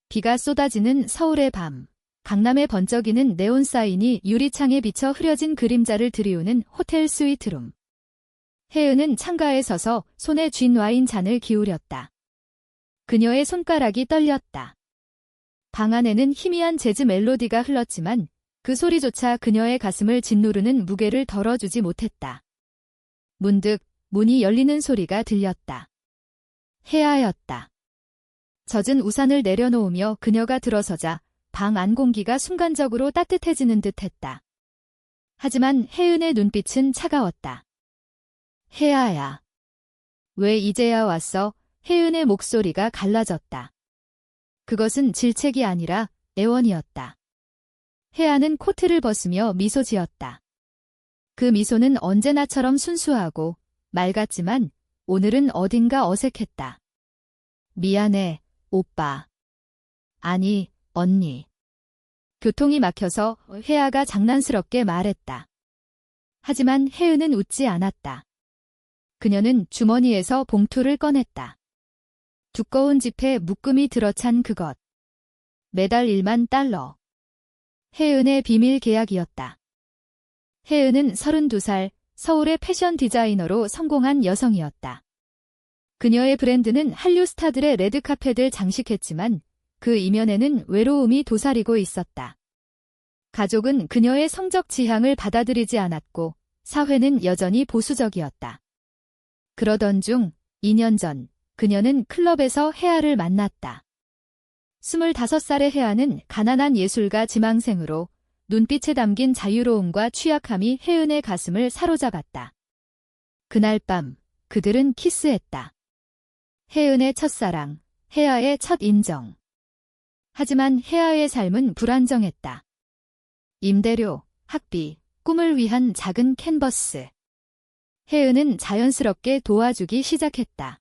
비가 쏟아지는 서울의 밤. 강남에 번쩍이는 네온 사인이 유리창에 비쳐 흐려진 그림자를 드리우는 호텔 스위트룸. 혜은은 창가에 서서 손에 쥔 와인 잔을 기울였다. 그녀의 손가락이 떨렸다. 방 안에는 희미한 재즈 멜로디가 흘렀지만 그 소리조차 그녀의 가슴을 짓누르는 무게를 덜어주지 못했다. 문득 문이 열리는 소리가 들렸다. 혜아였다. 젖은 우산을 내려놓으며 그녀가 들어서자 방 안 공기가 순간적으로 따뜻해지는 듯했다. 하지만 혜은의 눈빛은 차가웠다. 혜아야. 왜 이제야 왔어? 혜은의 목소리가 갈라졌다. 그것은 질책이 아니라 애원이었다. 혜아는 코트를 벗으며 미소 지었다. 그 미소는 언제나처럼 순수하고 맑았지만 오늘은 어딘가 어색했다. 미안해, 오빠. 아니, 언니. 교통이 막혀서 혜아가 장난스럽게 말했다. 하지만 혜은은 웃지 않았다. 그녀는 주머니에서 봉투를 꺼냈다. 두꺼운 지폐 묶음이 들어찬 그것. 매달 1만 달러. 혜은의 비밀 계약이었다. 혜은은 32살, 서울의 패션 디자이너로 성공한 여성이었다. 그녀의 브랜드는 한류 스타들의 레드카펫을 장식했지만 그 이면에는 외로움이 도사리고 있었다. 가족은 그녀의 성적 지향을 받아들이지 않았고 사회는 여전히 보수적이었다. 그러던 중 2년 전 그녀는 클럽에서 혜아를 만났다. 25살의 혜아는 가난한 예술가 지망생으로 눈빛에 담긴 자유로움과 취약함이 혜은의 가슴을 사로잡았다. 그날 밤 그들은 키스했다. 혜은의 첫사랑, 혜아의 첫 인정. 하지만 혜아의 삶은 불안정했다. 임대료, 학비, 꿈을 위한 작은 캔버스. 혜은은 자연스럽게 도와주기 시작했다.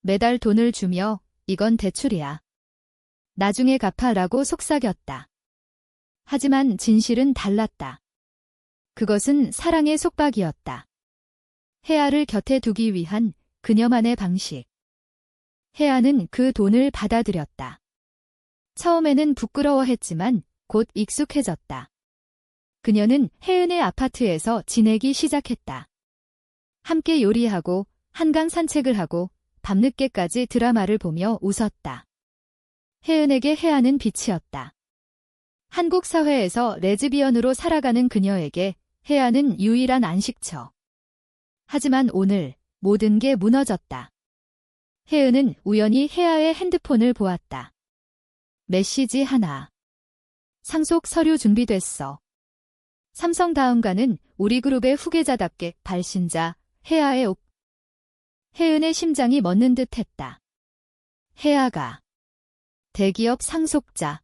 매달 돈을 주며 이건 대출이야. 나중에 갚아라고 속삭였다. 하지만 진실은 달랐다. 그것은 사랑의 속박이었다. 혜아를 곁에 두기 위한 그녀만의 방식. 혜아는 그 돈을 받아들였다. 처음에는 부끄러워했지만 곧 익숙해졌다. 그녀는 혜은의 아파트에서 지내기 시작했다. 함께 요리하고 한강 산책을 하고 밤늦게까지 드라마를 보며 웃었다. 혜은에게 혜아는 빛이었다. 한국 사회에서 레즈비언으로 살아가는 그녀에게 혜아는 유일한 안식처. 하지만 오늘 모든 게 무너졌다. 혜은은 우연히 혜아의 핸드폰을 보았다. 메시지 하나. 상속 서류 준비됐어. 삼성다음과는 우리 그룹의 후계자답게 발신자 혜아의 옥. 혜은의 심장이 멎는 듯했다. 혜아가 대기업 상속자.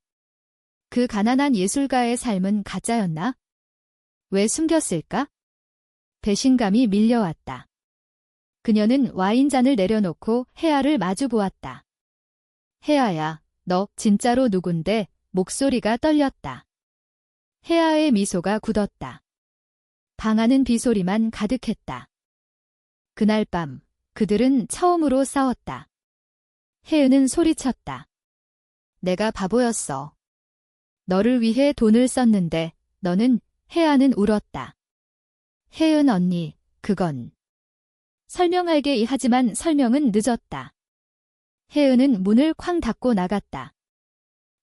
그 가난한 예술가의 삶은 가짜였나? 왜 숨겼을까? 배신감이 밀려왔다. 그녀는 와인잔을 내려놓고 혜아를 마주 보았다. 혜아야, 너 진짜로 누군데? 목소리가 떨렸다. 혜아의 미소가 굳었다. 방 안은 비소리만 가득했다. 그날 밤 그들은 처음으로 싸웠다. 혜은은 소리쳤다. 내가 바보였어. 너를 위해 돈을 썼는데 너는. 혜아는 울었다. 혜은 언니, 그건. 설명할게 하지만 설명은 늦었다. 혜은은 문을 쾅 닫고 나갔다.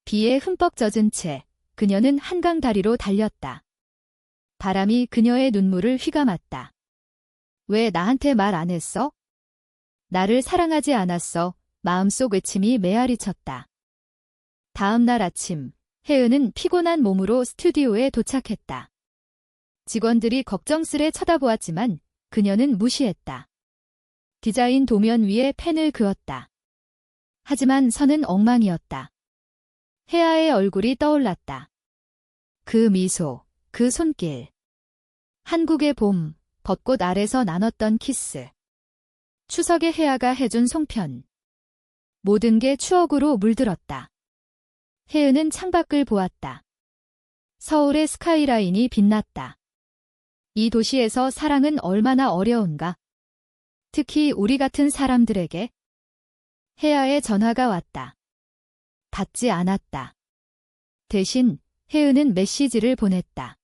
비에 흠뻑 젖은 채 그녀는 한강 다리로 달렸다. 바람이 그녀의 눈물을 휘감았다. 왜 나한테 말 안 했어? 나를 사랑하지 않았어. 마음속 외침이 메아리쳤다. 다음 날 아침, 혜은은 피곤한 몸으로 스튜디오에 도착했다. 직원들이 걱정스레 쳐다보았지만 그녀는 무시했다. 디자인 도면 위에 펜을 그었다. 하지만 선은 엉망이었다. 혜아의 얼굴이 떠올랐다. 그 미소, 그 손길. 한국의 봄, 벚꽃 아래서 나눴던 키스. 추석에 혜아가 해준 송편. 모든 게 추억으로 물들었다. 혜은은 창밖을 보았다. 서울의 스카이라인이 빛났다. 이 도시에서 사랑은 얼마나 어려운가. 특히 우리 같은 사람들에게. 혜아의 전화가 왔다. 받지 않았다. 대신 혜은은 메시지를 보냈다.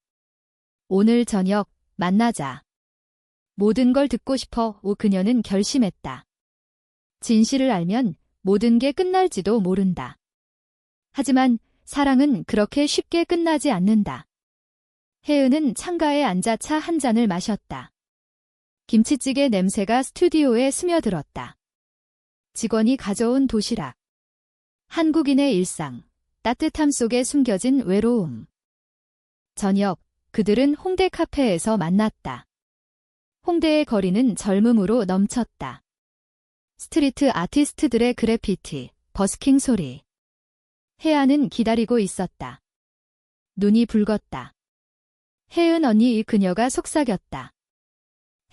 오늘 저녁 만나자. 모든 걸 듣고 싶어. 그녀는 결심했다. 진실을 알면 모든 게 끝날지도 모른다. 하지만 사랑은 그렇게 쉽게 끝나지 않는다. 혜은은 창가에 앉아 차 한 잔을 마셨다. 김치찌개 냄새가 스튜디오에 스며들었다. 직원이 가져온 도시락. 한국인의 일상, 따뜻함 속에 숨겨진 외로움. 저녁, 그들은 홍대 카페에서 만났다. 홍대의 거리는 젊음으로 넘쳤다. 스트리트 아티스트들의 그래피티, 버스킹 소리. 혜아는 기다리고 있었다. 눈이 붉었다. 혜은 언니, 그녀가 속삭였다.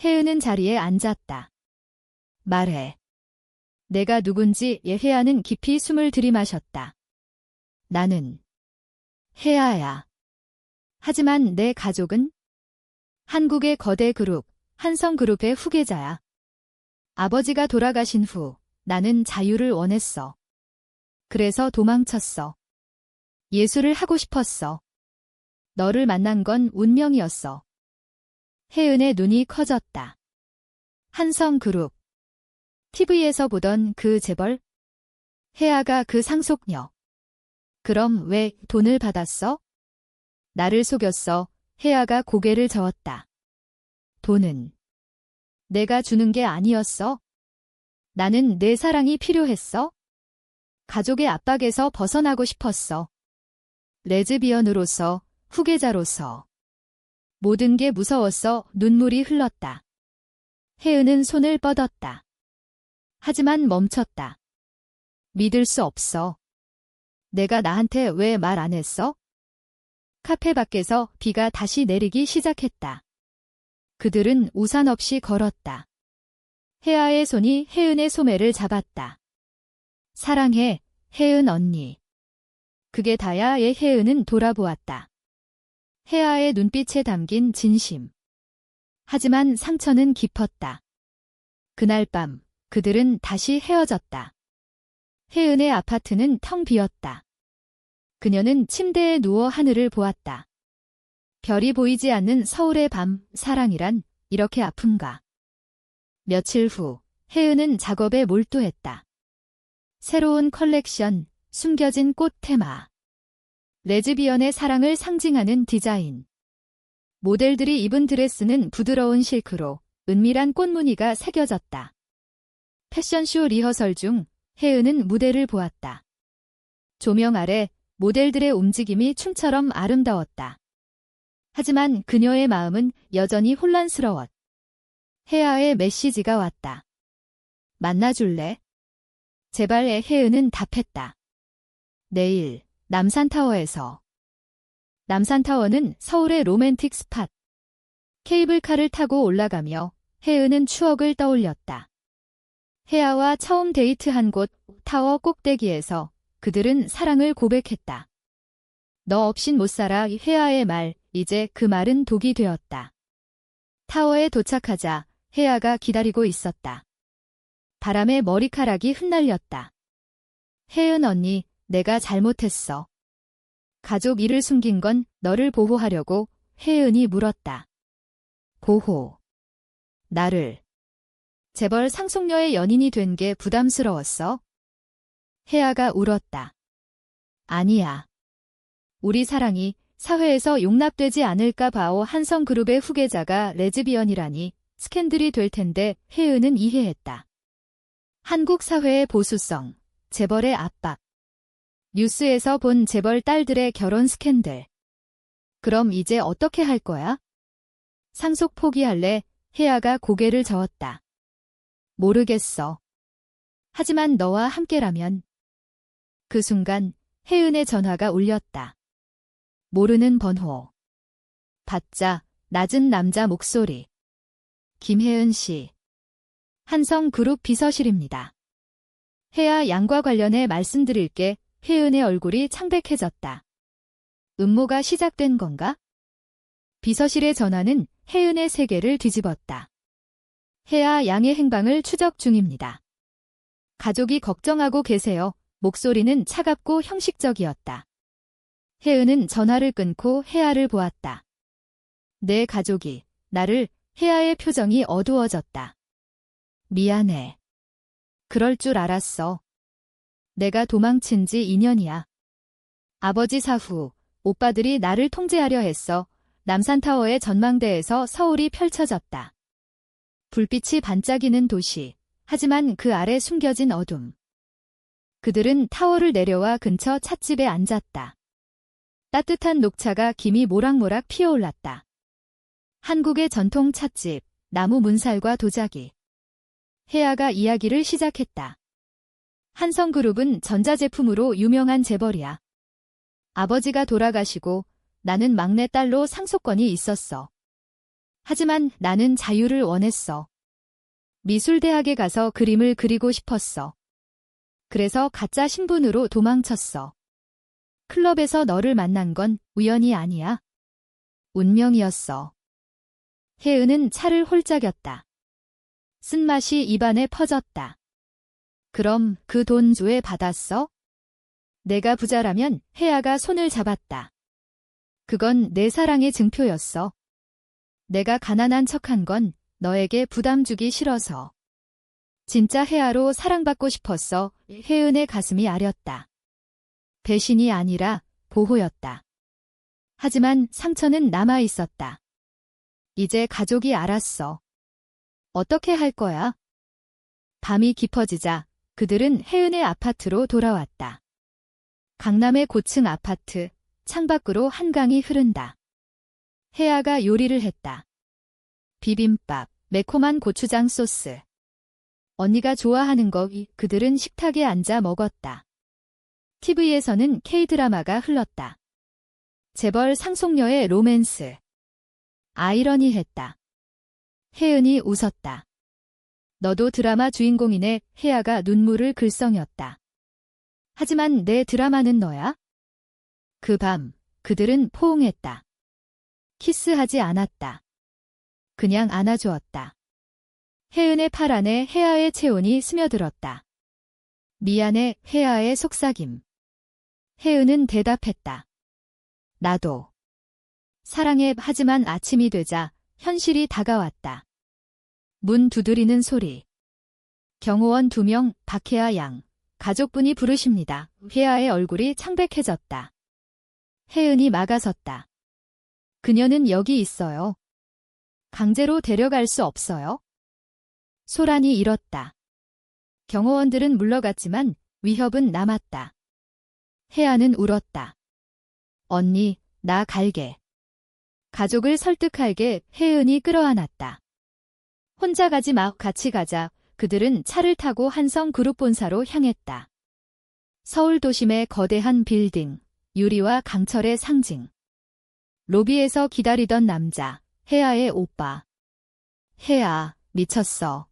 혜은은 자리에 앉았다. 말해. 내가 누군지. 혜아는 깊이 숨을 들이마셨다. 나는 혜아야. 하지만 내 가족은? 한국의 거대 그룹, 한성그룹의 후계자야. 아버지가 돌아가신 후 나는 자유를 원했어. 그래서 도망쳤어. 예술을 하고 싶었어. 너를 만난 건 운명이었어. 혜은의 눈이 커졌다. 한성그룹. TV에서 보던 그 재벌? 혜아가 그 상속녀. 그럼 왜 돈을 받았어? 나를 속였어. 혜아가 고개를 저었다. 돈은 내가 주는 게 아니었어. 나는 내 사랑이 필요했어. 가족의 압박에서 벗어나고 싶었어. 레즈비언으로서, 후계자로서. 모든 게 무서웠어. 눈물이 흘렀다. 혜은은 손을 뻗었다. 하지만 멈췄다. 믿을 수 없어. 내가 나한테 왜 말 안 했어? 카페 밖에서 비가 다시 내리기 시작했다. 그들은 우산 없이 걸었다. 혜아의 손이 혜은의 소매를 잡았다. 사랑해, 혜은 언니. 그게 다야. 혜은은 돌아보았다. 혜아의 눈빛에 담긴 진심. 하지만 상처는 깊었다. 그날 밤 그들은 다시 헤어졌다. 혜은의 아파트는 텅 비었다. 그녀는 침대에 누워 하늘을 보았다. 별이 보이지 않는 서울의 밤, 사랑이란 이렇게 아픈가. 며칠 후 혜은은 작업에 몰두했다. 새로운 컬렉션, 숨겨진 꽃 테마. 레즈비언의 사랑을 상징하는 디자인. 모델들이 입은 드레스는 부드러운 실크로 은밀한 꽃무늬가 새겨졌다. 패션쇼 리허설 중 혜은은 무대를 보았다. 조명 아래 모델들의 움직임이 춤처럼 아름다웠다. 하지만 그녀의 마음은 여전히 혼란스러웠. 혜아의 메시지가 왔다. 만나줄래? 제발. 혜은은 답했다. 내일 남산타워에서. 남산타워는 서울의 로맨틱 스팟. 케이블카를 타고 올라가며 혜은은 추억을 떠올렸다. 혜아와 처음 데이트한 곳 타워 꼭대기에서 그들은 사랑을 고백했다. 너 없인 못 살아. 혜아의 말, 이제 그 말은 독이 되었다. 타워에 도착하자 혜아가 기다리고 있었다. 바람에 머리카락이 흩날렸다. 혜은 언니, 내가 잘못했어. 가족 일을 숨긴 건 너를 보호하려고. 혜은이 물었다. 보호. 나를. 재벌 상속녀의 연인이 된 게 부담스러웠어? 혜아가 울었다. 아니야. 우리 사랑이 사회에서 용납되지 않을까 봐오. 한성그룹의 후계자가 레즈비언이라니 스캔들이 될 텐데. 혜은은 이해했다. 한국 사회의 보수성, 재벌의 압박. 뉴스에서 본 재벌 딸들의 결혼 스캔들. 그럼 이제 어떻게 할 거야? 상속 포기할래? 혜아가 고개를 저었다. 모르겠어. 하지만 너와 함께라면. 그 순간 혜은의 전화가 울렸다. 모르는 번호. 받자 낮은 남자 목소리. 김혜은 씨. 한성그룹 비서실입니다. 혜아 양과 관련해 말씀드릴게. 혜은의 얼굴이 창백해졌다. 음모가 시작된 건가? 비서실의 전화는 혜은의 세계를 뒤집었다. 혜아 양의 행방을 추적 중입니다. 가족이 걱정하고 계세요. 목소리는 차갑고 형식적이었다. 혜은은 전화를 끊고 혜아를 보았다. 내 가족이, 나를, 혜아의 표정이 어두워졌다. 미안해. 그럴 줄 알았어. 내가 도망친 지 2년이야. 아버지 사후, 오빠들이 나를 통제하려 했어. 남산타워의 전망대에서 서울이 펼쳐졌다. 불빛이 반짝이는 도시, 하지만 그 아래 숨겨진 어둠. 그들은 타워를 내려와 근처 찻집에 앉았다. 따뜻한 녹차가 김이 모락모락 피어올랐다. 한국의 전통 찻집, 나무 문살과 도자기. 혜아가 이야기를 시작했다. 한성그룹은 전자제품으로 유명한 재벌이야. 아버지가 돌아가시고 나는 막내딸로 상속권이 있었어. 하지만 나는 자유를 원했어. 미술대학에 가서 그림을 그리고 싶었어. 그래서 가짜 신분으로 도망쳤어. 클럽에서 너를 만난 건 우연이 아니야. 운명이었어. 혜은은 차를 홀짝였다. 쓴맛이 입안에 퍼졌다. 그럼 그 돈 왜 받았어? 내가 부자라면 혜아가 손을 잡았다. 그건 내 사랑의 증표였어. 내가 가난한 척한 건 너에게 부담 주기 싫어서. 진짜 혜아로 사랑받고 싶었어. 혜은의 가슴이 아렸다. 배신이 아니라 보호였다. 하지만 상처는 남아 있었다. 이제 가족이 알았어. 어떻게 할 거야? 밤이 깊어지자 그들은 혜은의 아파트로 돌아왔다. 강남의 고층 아파트, 창밖으로 한강이 흐른다. 혜아가 요리를 했다. 비빔밥, 매콤한 고추장 소스. 언니가 좋아하는 거 그들은 식탁에 앉아 먹었다. TV에서는 K-드라마가 흘렀다. 재벌 상속녀의 로맨스. 아이러니했다. 혜은이 웃었다. 너도 드라마 주인공이네. 혜아가 눈물을 글썽였다. 하지만 내 드라마는 너야? 그 밤, 그들은 포옹했다. 키스하지 않았다. 그냥 안아주었다. 혜은의 팔 안에 혜아의 체온이 스며들었다. 미안해, 혜아의 속삭임. 혜은은 대답했다. 나도. 사랑해. 하지만 아침이 되자 현실이 다가왔다. 문 두드리는 소리. 경호원 2명, 박혜아 양. 가족분이 부르십니다. 혜아의 얼굴이 창백해졌다. 혜은이 막아섰다. 그녀는 여기 있어요. 강제로 데려갈 수 없어요. 소란이 일었다. 경호원들은 물러갔지만 위협은 남았다. 혜아는 울었다. 언니, 나 갈게. 가족을 설득할게. 혜은이 끌어안았다. 혼자 가지 마. 같이 가자. 그들은 차를 타고 한성그룹 본사로 향했다. 서울 도심의 거대한 빌딩, 유리와 강철의 상징. 로비에서 기다리던 남자, 혜아의 오빠. 혜아, 미쳤어.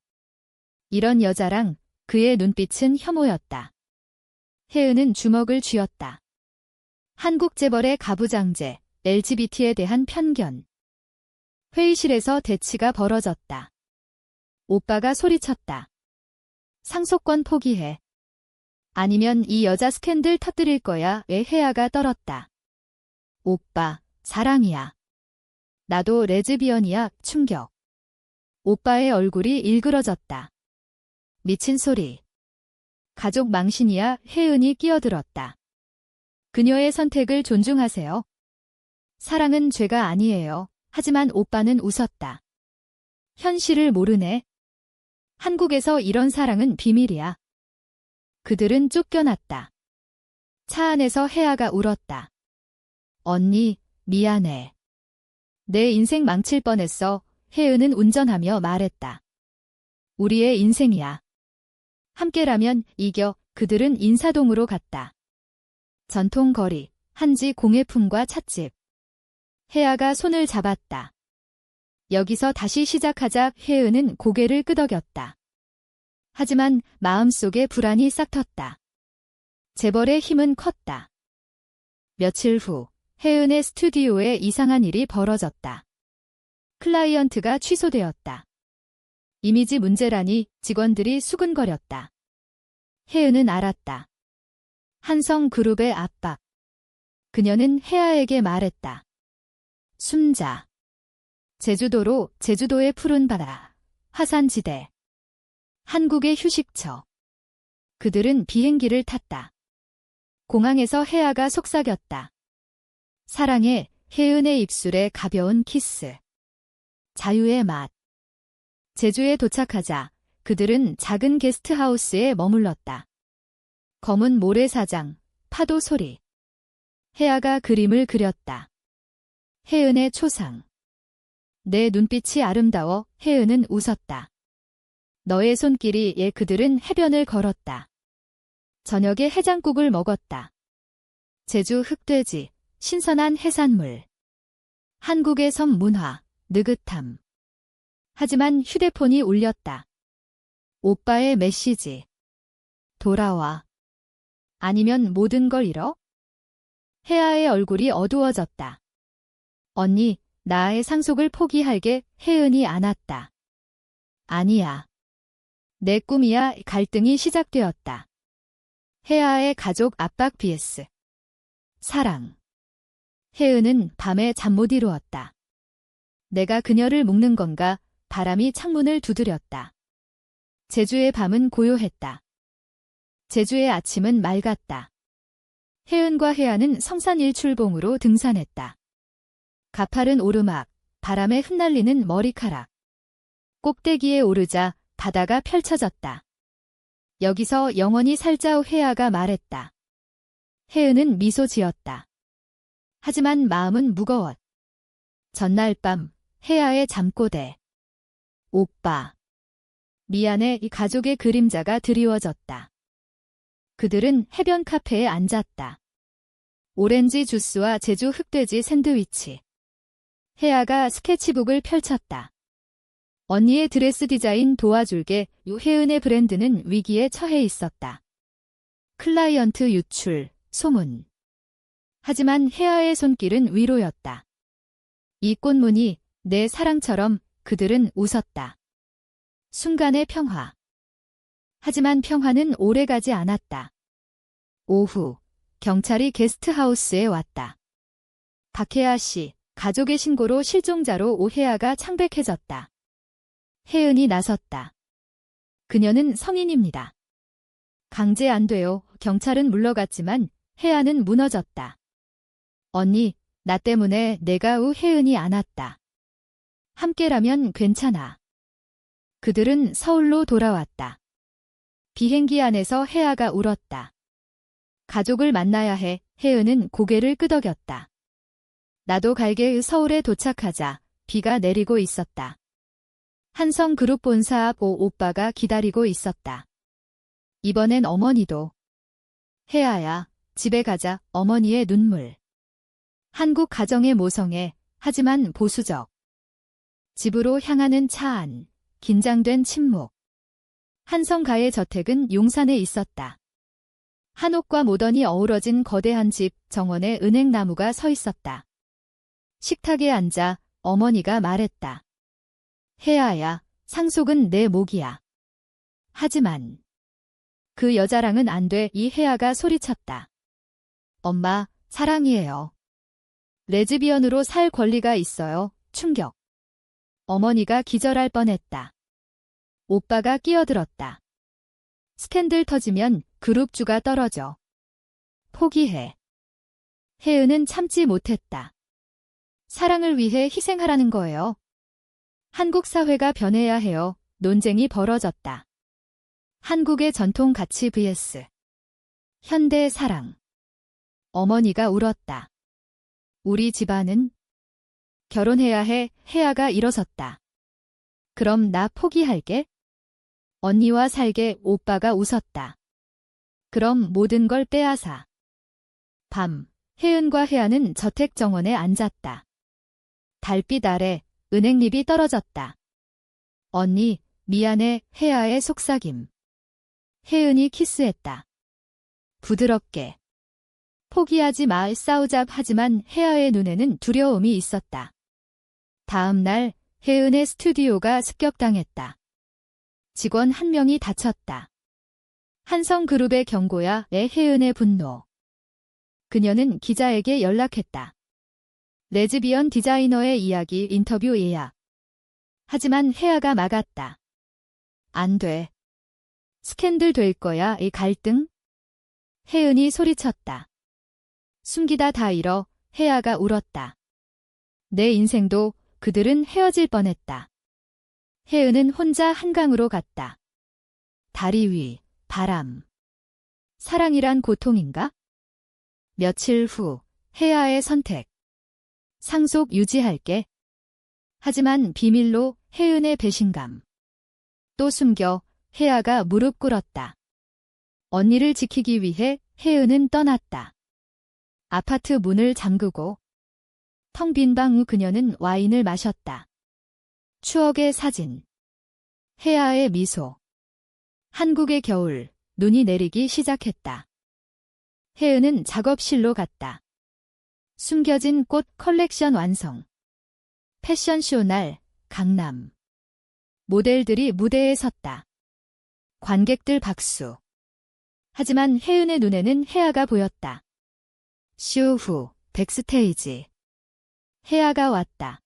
이런 여자랑. 그의 눈빛은 혐오였다. 혜은은 주먹을 쥐었다. 한국 재벌의 가부장제, LGBT에 대한 편견. 회의실에서 대치가 벌어졌다. 오빠가 소리쳤다. 상속권 포기해. 아니면 이 여자 스캔들 터뜨릴 거야. 혜아가 떨었다. 오빠, 사랑이야. 나도 레즈비언이야. 충격. 오빠의 얼굴이 일그러졌다. 미친 소리. 가족 망신이야. 혜은이 끼어들었다. 그녀의 선택을 존중하세요. 사랑은 죄가 아니에요. 하지만 오빠는 웃었다. 현실을 모르네. 한국에서 이런 사랑은 비밀이야. 그들은 쫓겨났다. 차 안에서 혜아가 울었다. 언니, 미안해. 내 인생 망칠 뻔했어. 혜은은 운전하며 말했다. 우리의 인생이야. 함께라면 이겨. 그들은 인사동으로 갔다. 전통거리, 한지 공예품과 찻집. 혜아가 손을 잡았다. 여기서 다시 시작하자. 혜은은 고개를 끄덕였다. 하지만 마음속에 불안이 싹텄다. 재벌의 힘은 컸다. 며칠 후 혜은의 스튜디오에 이상한 일이 벌어졌다. 클라이언트가 취소되었다. 이미지 문제라니 직원들이 수근거렸다. 혜은은 알았다. 한성그룹의 압박. 그녀는 혜아에게 말했다. 숨자. 제주도의 푸른 바다, 화산지대, 한국의 휴식처. 그들은 비행기를 탔다. 공항에서 혜아가 속삭였다. 사랑해, 혜은의 입술에 가벼운 키스. 자유의 맛. 제주에 도착하자 그들은 작은 게스트하우스에 머물렀다. 검은 모래사장, 파도 소리. 혜아가 그림을 그렸다. 혜은의 초상. 내 눈빛이 아름다워. 혜은은 웃었다. 너의 손길이. 그들은 해변을 걸었다. 저녁에 해장국을 먹었다. 제주 흑돼지, 신선한 해산물. 한국의 섬 문화, 느긋함. 하지만 휴대폰이 울렸다. 오빠의 메시지. 돌아와. 아니면 모든 걸 잃어? 혜아의 얼굴이 어두워졌다. 언니, 나의 상속을 포기할게. 혜은이 안았다. 아니야. 내 꿈이야. 갈등이 시작되었다. 혜아의 가족 압박 vs 사랑. 혜은은 밤에 잠 못 이루었다. 내가 그녀를 묶는 건가? 바람이 창문을 두드렸다. 제주의 밤은 고요했다. 제주의 아침은 맑았다. 혜은과 혜아는 성산 일출봉으로 등산했다. 가파른 오르막, 바람에 흩날리는 머리카락. 꼭대기에 오르자 바다가 펼쳐졌다. 여기서 영원히 살자오. 혜아가 말했다. 혜은은 미소 지었다. 하지만 마음은 무거웠. 전날 밤 혜아의 잠꼬대. 오빠. 미안해. 이 가족의 그림자가 드리워졌다. 그들은 해변 카페에 앉았다. 오렌지 주스와 제주 흑돼지 샌드위치. 혜아가 스케치북을 펼쳤다. 언니의 드레스 디자인 도와줄게. 혜은의 브랜드는 위기에 처해 있었다. 클라이언트 유출, 소문. 하지만 혜아의 손길은 위로였다. 이 꽃무늬, 내 사랑처럼. 그들은 웃었다. 순간의 평화. 하지만 평화는 오래가지 않았다. 오후, 경찰이 게스트하우스에 왔다. 박혜아 씨, 가족의 신고로 실종자로. 혜아가 창백해졌다. 혜은이 나섰다. 그녀는 성인입니다. 강제 안 돼요. 경찰은 물러갔지만 혜아는 무너졌다. 언니, 나 때문에 내가. 혜은이 안았다. 함께라면 괜찮아. 그들은 서울로 돌아왔다. 비행기 안에서 혜아가 울었다. 가족을 만나야 해. 혜은은 고개를 끄덕였다. 나도 갈게. 서울에 도착하자 비가 내리고 있었다. 한성그룹 본사 앞. 오빠가 기다리고 있었다. 이번엔 어머니도. 혜아야, 집에 가자. 어머니의 눈물. 한국 가정의 모성애, 하지만 보수적. 집으로 향하는 차 안, 긴장된 침묵. 한성가의 저택은 용산에 있었다. 한옥과 모던이 어우러진 거대한 집, 정원에 은행나무가 서 있었다. 식탁에 앉아 어머니가 말했다. 혜아야, 상속은 내 몫이야. 하지만 그 여자랑은 안 돼. 이 혜아가 소리쳤다. 엄마, 사랑이에요. 레즈비언으로 살 권리가 있어요. 충격. 어머니가 기절할 뻔했다. 오빠가 끼어들었다. 스캔들 터지면 그룹주가 떨어져. 포기해. 혜은은 참지 못했다. 사랑을 위해 희생하라는 거예요. 한국 사회가 변해야 해요. 논쟁이 벌어졌다. 한국의 전통 가치 vs 현대 사랑. 어머니가 울었다. 우리 집안은 결혼해야 해. 혜아가 일어섰다. 그럼 나 포기할게. 언니와 살게. 오빠가 웃었다. 그럼 모든 걸 빼앗아. 밤, 혜은과 혜아는 저택 정원에 앉았다. 달빛 아래 은행잎이 떨어졌다. 언니, 미안해. 혜아의 속삭임. 혜은이 키스했다. 부드럽게. 포기하지 마. 싸우자. 하지만 혜아의 눈에는 두려움이 있었다. 다음 날 혜은의 스튜디오가 습격당했다. 직원 한 명이 다쳤다. 한성그룹의 경고야 혜은의 분노. 그녀는 기자에게 연락했다. 레즈비언 디자이너의 이야기 인터뷰 예약. 하지만 혜아가 막았다. 안 돼. 스캔들 될 거야, 이 갈등? 혜은이 소리쳤다. 숨기다 다 잃어, 혜아가 울었다. 내 인생도 그들은 헤어질 뻔했다. 혜은은 혼자 한강으로 갔다. 다리 위, 바람. 사랑이란 고통인가? 며칠 후, 혜아의 선택. 상속 유지할게. 하지만 비밀로 혜은의 배신감. 또 숨겨 혜아가 무릎 꿇었다. 언니를 지키기 위해 혜은은 떠났다. 아파트 문을 잠그고 텅 빈 방 후 그녀는 와인을 마셨다. 추억의 사진. 혜아의 미소. 한국의 겨울, 눈이 내리기 시작했다. 혜은은 작업실로 갔다. 숨겨진 꽃 컬렉션 완성. 패션쇼 날, 강남. 모델들이 무대에 섰다. 관객들 박수. 하지만 혜은의 눈에는 혜아가 보였다. 쇼 후, 백스테이지. 혜아가 왔다.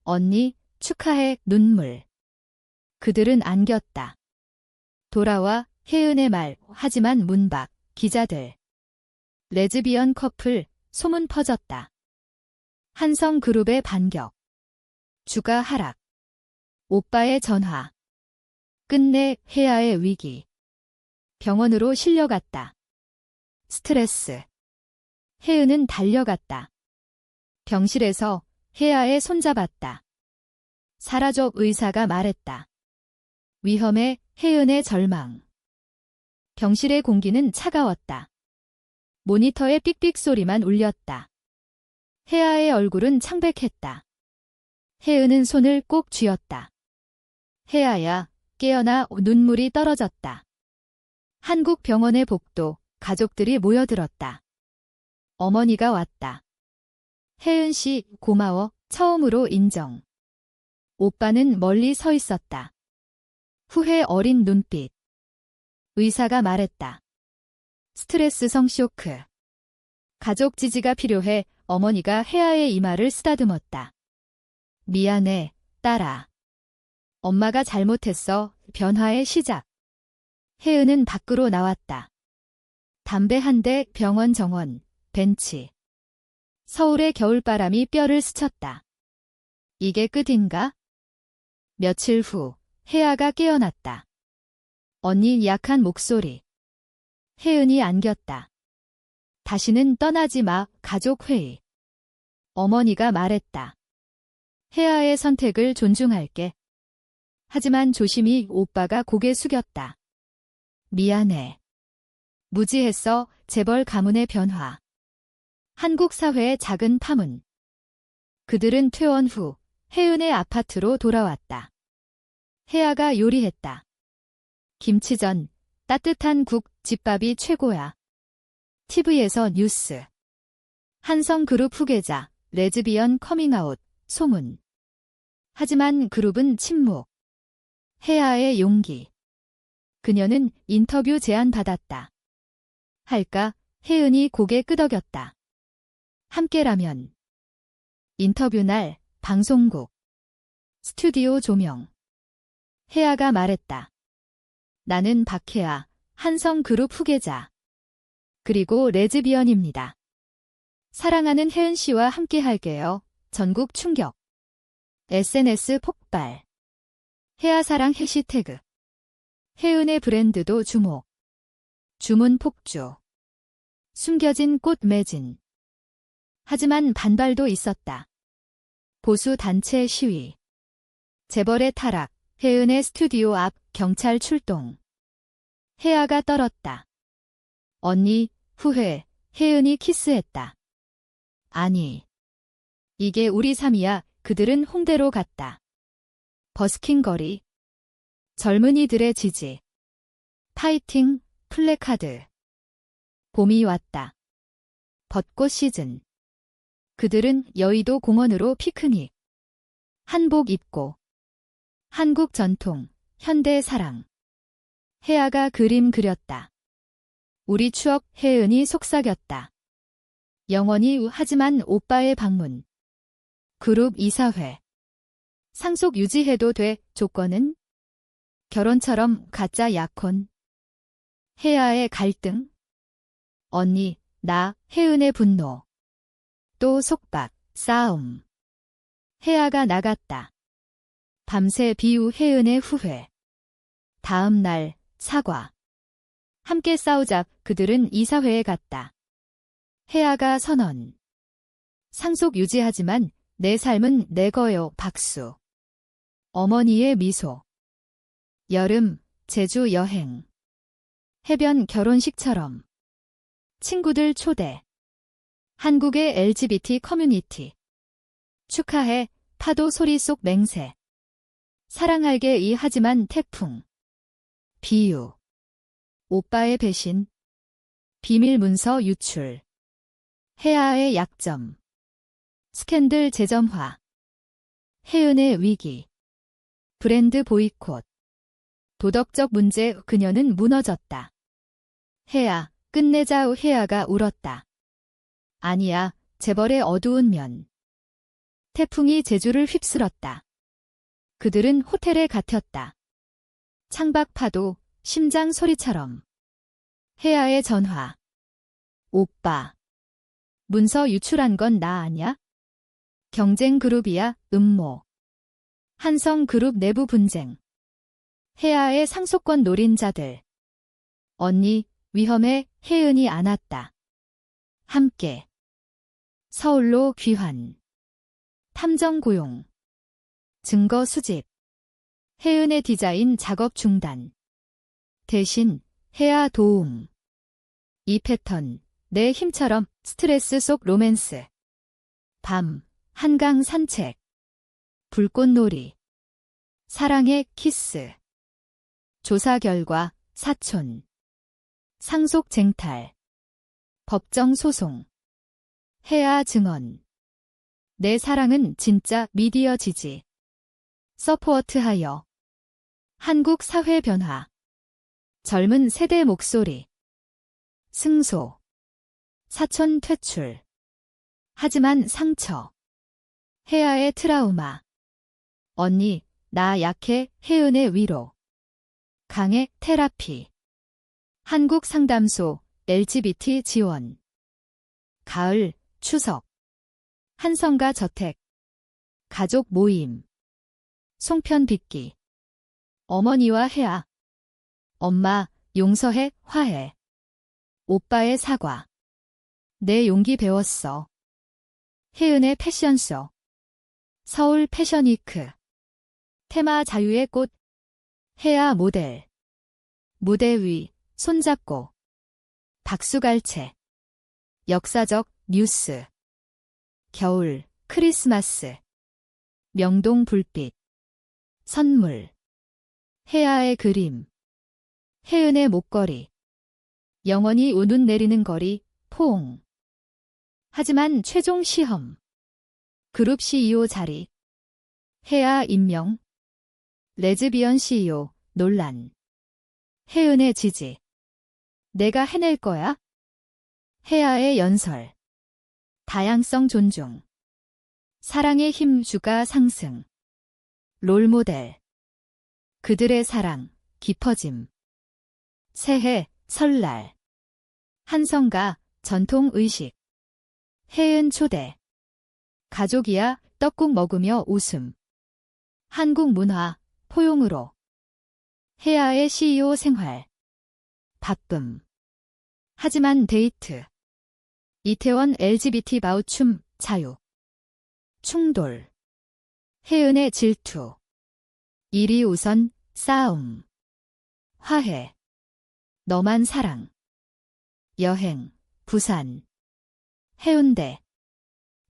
언니, 축하해, 눈물. 그들은 안겼다. 돌아와, 혜은의 말, 하지만 문 밖, 기자들. 레즈비언 커플, 소문 퍼졌다. 한성그룹의 반격. 주가 하락. 오빠의 전화. 끝내 혜아의 위기. 병원으로 실려갔다. 스트레스. 혜은은 달려갔다. 병실에서 혜아의 손잡았다. 사라져 의사가 말했다. 위험해 혜은의 절망. 병실의 공기는 차가웠다. 모니터의 삑삑 소리만 울렸다. 혜아의 얼굴은 창백했다. 혜은은 손을 꼭 쥐었다. 혜아야, 깨어나. 눈물이 떨어졌다. 한국 병원의 복도, 가족들이 모여들었다. 어머니가 왔다. 혜은 씨, 고마워. 처음으로 인정. 오빠는 멀리 서 있었다. 후회 어린 눈빛. 의사가 말했다. 스트레스성 쇼크. 가족 지지가 필요해. 어머니가 혜아의 이마를 쓰다듬었다. 미안해, 딸아. 엄마가 잘못했어. 변화의 시작. 혜은은 밖으로 나왔다. 담배 한 대, 병원 정원, 벤치. 서울의 겨울바람이 뼈를 스쳤다. 이게 끝인가? 며칠 후, 혜아가 깨어났다. 언니 약한 목소리. 혜은이 안겼다. 다시는 떠나지 마, 가족회의. 어머니가 말했다. 혜아의 선택을 존중할게. 하지만 조심히. 오빠가 고개 숙였다. 미안해. 무지했어. 재벌 가문의 변화. 한국 사회의 작은 파문. 그들은 퇴원 후 혜은의 아파트로 돌아왔다. 혜아가 요리했다. 김치전, 따뜻한 국, 집밥이 최고야. TV에서 뉴스. 한성그룹 후계자, 레즈비언 커밍아웃, 소문. 하지만 그룹은 침묵. 혜아의 용기. 그녀는 인터뷰 제안 받았다. 할까? 혜은이 고개 끄덕였다. 함께라면. 인터뷰 날, 방송국. 스튜디오 조명. 혜아가 말했다. 나는 박혜아, 한성그룹 후계자. 그리고 레즈비언입니다. 사랑하는 혜은 씨와 함께 할게요. 전국 충격. SNS 폭발. 혜아 사랑 해시태그. 혜은의 브랜드도 주목. 주문 폭주. 숨겨진 꽃 매진. 하지만 반발도 있었다. 보수 단체 시위. 재벌의 타락. 혜은의 스튜디오 앞 경찰 출동. 혜아가 떨었다. 언니, 후회. 혜은이 키스했다. 아니. 이게 우리 삶이야. 그들은 홍대로 갔다. 버스킹 거리. 젊은이들의 지지. 파이팅, 플래카드. 봄이 왔다. 벚꽃 시즌. 그들은 여의도 공원으로 피크닉. 한복 입고. 한국 전통, 현대 사랑. 혜아가 그림 그렸다. 우리 추억 혜은이 속삭였다. 영원히 하지만 오빠의 방문. 그룹 이사회. 상속 유지해도 돼. 조건은? 결혼처럼 가짜 약혼. 혜아의 갈등. 언니, 나, 혜은의 분노. 또 속박, 싸움. 혜아가 나갔다. 밤새 비우 혜은의 후회. 다음 날, 사과. 함께 싸우자. 그들은 이사회에 갔다. 혜아가 선언. 상속 유지하지만 내 삶은 내 거요. 박수. 어머니의 미소. 여름, 제주 여행. 해변 결혼식처럼. 친구들 초대. 한국의 LGBT 커뮤니티. 축하해. 파도 소리 속 맹세. 사랑할게 이 하지만 태풍. 비유. 오빠의 배신. 비밀 문서 유출. 혜아의 약점. 스캔들 재점화. 혜은의 위기. 브랜드 보이콧. 도덕적 문제. 그녀는 무너졌다. 혜아, 끝내자. 혜아가 울었다. 아니야, 재벌의 어두운 면. 태풍이 제주를 휩쓸었다. 그들은 호텔에 갇혔다. 창밖 파도, 심장 소리처럼. 혜아의 전화. 오빠. 문서 유출한 건 나 아냐? 경쟁 그룹이야. 음모. 한성 그룹 내부 분쟁. 혜아의 상속권 노린 자들. 언니, 위험해. 혜은이 안았다. 함께. 서울로 귀환. 탐정 고용. 증거 수집. 혜은의 디자인 작업 중단. 대신 혜아 도움. 이 패턴, 내 힘처럼. 스트레스 속 로맨스. 밤, 한강 산책. 불꽃놀이. 사랑의 키스. 조사 결과, 사촌. 상속 쟁탈. 법정 소송. 혜아 증언. 내 사랑은 진짜. 미디어 지지. 서포트하여. 한국 사회 변화. 젊은 세대 목소리. 승소. 사촌 퇴출. 하지만 상처. 혜아의 트라우마. 언니, 나 약해. 혜은의 위로. 강의 테라피. 한국 상담소. LGBT 지원. 가을, 추석. 한성가 저택. 가족 모임. 송편 빚기. 어머니와 혜아. 엄마, 용서해. 화해. 오빠의 사과. 내 용기 배웠어. 혜은의 패션쇼. 서울 패션위크. 테마 자유의 꽃. 혜아 모델. 무대 위, 손잡고. 박수갈채. 역사적 뉴스. 겨울, 크리스마스. 명동 불빛. 선물. 혜아의 그림. 혜은의 목걸이. 영원히 우는 내리는 거리. 포옹. 하지만 최종 시험. 그룹 CEO 자리. 혜아 임명. 레즈비언 CEO 논란. 혜은의 지지. 내가 해낼 거야. 혜아의 연설. 다양성 존중. 사랑의 힘 주가 상승. 롤모델. 그들의 사랑, 깊어짐. 새해, 설날. 한성가, 전통의식. 혜은 초대. 가족이야. 떡국 먹으며 웃음. 한국 문화, 포용으로. 혜아의 CEO 생활. 바쁨. 하지만 데이트. 이태원 LGBT 바우춤, 자유. 충돌. 혜은의 질투. 일이 우선, 싸움. 화해. 너만 사랑. 여행, 부산. 해운대.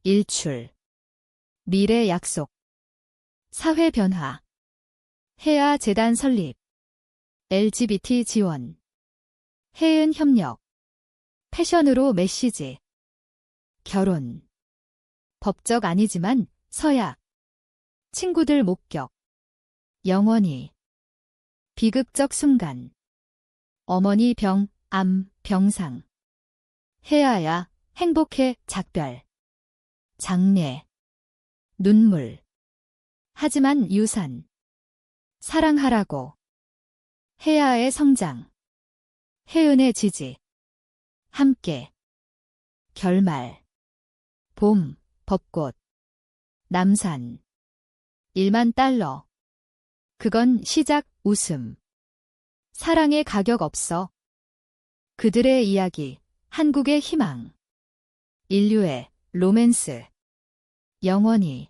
일출. 미래 약속. 사회 변화. 혜아 재단 설립. LGBT 지원. 혜은 협력. 패션으로 메시지. 결혼. 법적 아니지만 서약. 친구들 목격. 영원히. 비극적 순간. 어머니 병, 암, 병상. 혜아야, 행복해, 작별. 장례. 눈물. 하지만 유산. 사랑하라고. 혜아의 성장. 혜은의 지지. 함께. 결말. 봄, 벚꽃. 남산. 1만 달러. 그건 시작, 웃음. 사랑의 가격 없어. 그들의 이야기, 한국의 희망. 인류의 로맨스. 영원히.